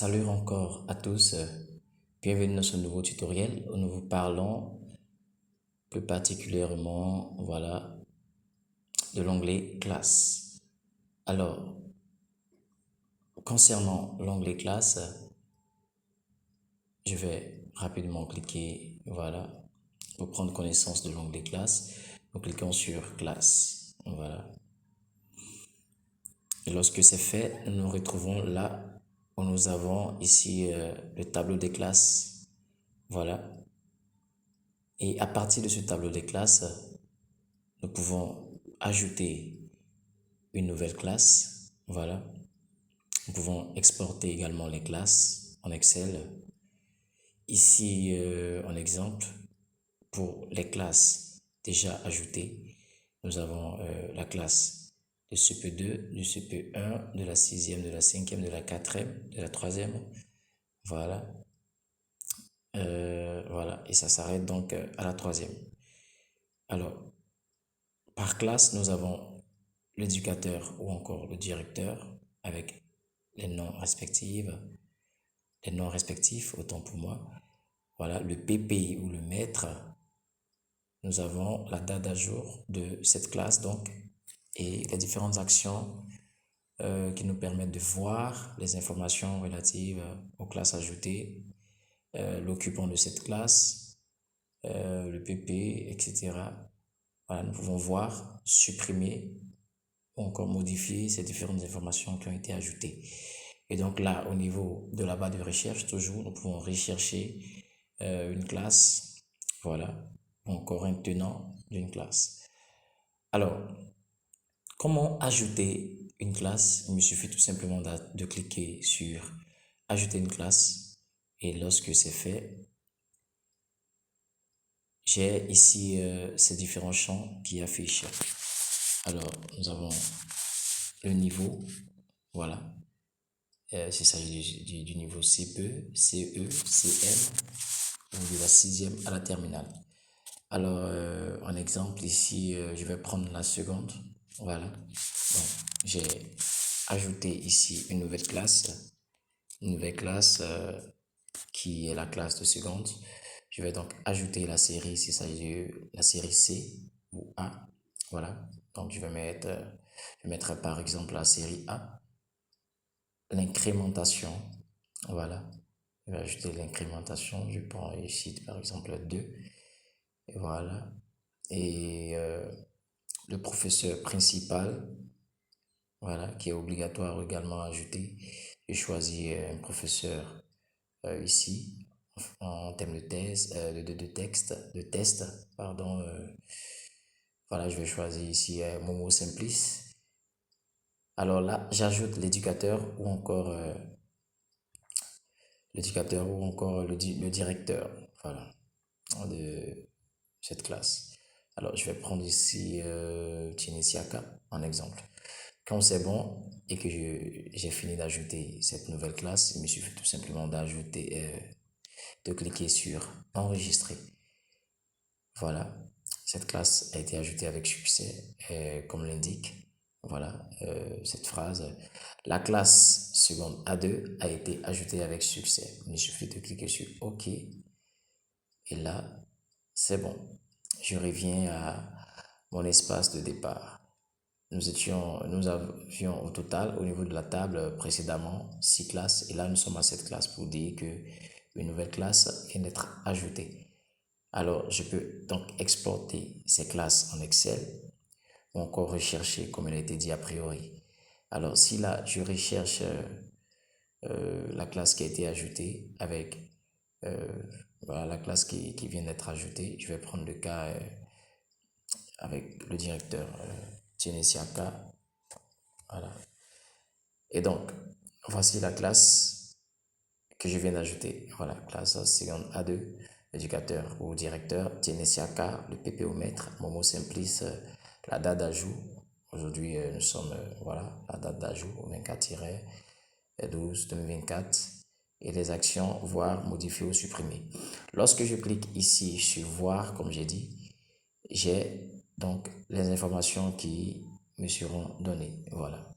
Salut encore à tous, bienvenue dans ce nouveau tutoriel où nous vous parlons plus particulièrement, de l'onglet classe. Alors, concernant l'onglet classe, je vais rapidement cliquer, pour prendre connaissance de l'onglet classe. Nous cliquons sur classe, Et lorsque c'est fait, nous nous retrouvons là où nous avons ici le tableau des classes, voilà. Et à partir de ce tableau des classes, nous pouvons ajouter une nouvelle classe. Nous pouvons exporter également les classes en Excel. Ici, en exemple, pour les classes déjà ajoutées, nous avons la classe de CP2, du CP1, de la sixième, de la cinquième, de la quatrième, de la troisième. Voilà. Et ça s'arrête donc à la troisième. Alors, par classe, nous avons l'éducateur ou encore le directeur avec les noms respectifs, autant pour moi. Voilà, le PP ou le maître. Nous avons la date à jour de cette classe donc et les différentes actions qui nous permettent de voir les informations relatives aux classes ajoutées, l'occupant de cette classe, le PP, etc. Voilà, nous pouvons voir, supprimer ou encore modifier ces différentes informations qui ont été ajoutées. Et donc là, au niveau de la barre de recherche, toujours, nous pouvons rechercher une classe, ou encore un tenant d'une classe. Alors, comment ajouter une classe? Il me suffit tout simplement de cliquer sur ajouter une classe et lorsque c'est fait, j'ai ici ces différents champs qui affichent. Alors, nous avons le niveau, voilà. S'il s'agit du niveau CPE, CE, CM ou de la sixième à la terminale. Alors, en exemple, ici, je vais prendre la seconde. Voilà. Donc, j'ai ajouté ici une nouvelle classe. Une nouvelle classe qui est la classe de seconde. Je vais donc ajouter la série, s'il s'agit de la série C ou A. Voilà. Donc, je vais mettre par exemple la série A. L'incrémentation. Voilà. Je vais ajouter l'incrémentation. Je prends ici par exemple 2. Et voilà. Et le professeur principal, voilà, qui est obligatoire également à ajouter. Je choisis un professeur ici en termes de thèse, de test, pardon. Voilà, je vais choisir ici Momo Simplice. Alors là, j'ajoute l'éducateur ou encore le directeur, voilà, de cette classe. Alors, je vais prendre ici Tinesiaka en exemple. Quand c'est bon et que j'ai fini d'ajouter cette nouvelle classe, il me suffit tout simplement de cliquer sur enregistrer. Voilà, cette classe a été ajoutée avec succès, comme l'indique. Voilà, cette phrase. La classe seconde A2 a été ajoutée avec succès. Il me suffit de cliquer sur OK. Et là, c'est bon. Je reviens à mon espace de départ. Nous avions au total, au niveau de la table précédemment, 6 classes. Et là, nous sommes à cette classe pour dire que une nouvelle classe vient d'être ajoutée. Alors, je peux donc exporter ces classes en Excel ou encore rechercher comme il a été dit a priori. Alors, si là, je recherche la classe qui a été ajoutée avec la classe qui vient d'être ajoutée, je vais prendre le cas avec le directeur Tinesiaka. Voilà. Et donc, voici la classe que je viens d'ajouter. Voilà, classe seconde A2, éducateur ou directeur, Tinesiaka, le PPO-maître, Momo Simplice, la date d'ajout. Aujourd'hui, nous sommes, la date d'ajout au 24-12-2024 et les actions, voir, modifier ou supprimer. Lorsque je clique ici sur voir, comme j'ai dit, j'ai donc les informations qui me seront données. Voilà.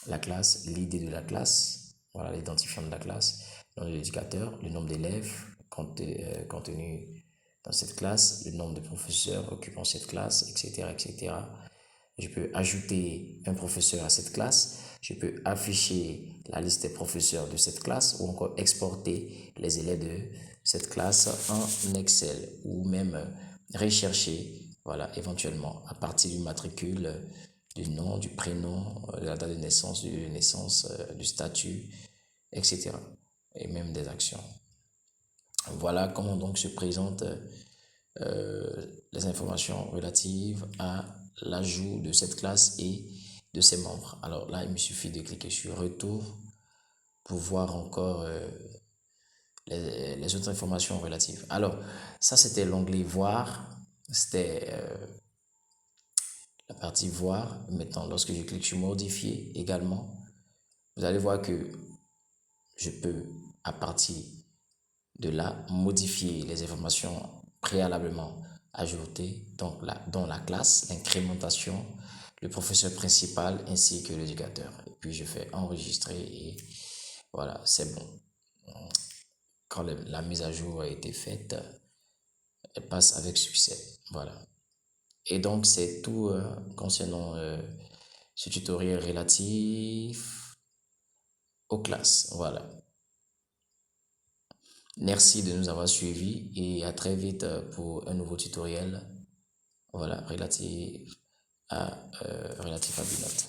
La classe, l'idée de la classe, voilà, l'identifiant de la classe, le nom de l'éducateur, le nombre d'élèves contenus dans cette classe, le nombre de professeurs occupant cette classe, etc., etc. Je peux ajouter un professeur à cette classe. Je peux afficher la liste des professeurs de cette classe ou encore exporter les élèves de cette classe en Excel ou même rechercher, voilà, éventuellement à partir du matricule, du nom, du prénom, de la date de naissance, du statut, etc. Et même des actions. Voilà comment donc se présentent les informations relatives à l'ajout de cette classe et de ses membres. Alors là, il me suffit de cliquer sur Retour pour voir encore les autres informations relatives. Alors, ça, c'était l'onglet Voir. C'était la partie Voir. Maintenant, lorsque je clique sur Modifier également, vous allez voir que je peux, à partir de là, modifier les informations préalablement ajoutées dans la classe, l'incrémentation, le professeur principal ainsi que l'éducateur. Et puis je fais enregistrer et voilà, c'est bon. Quand la mise à jour a été faite, elle passe avec succès. Voilà. Et donc c'est tout concernant ce tutoriel relatif aux classes. Voilà. Merci de nous avoir suivis et à très vite pour un nouveau tutoriel, voilà, relatif à Binote.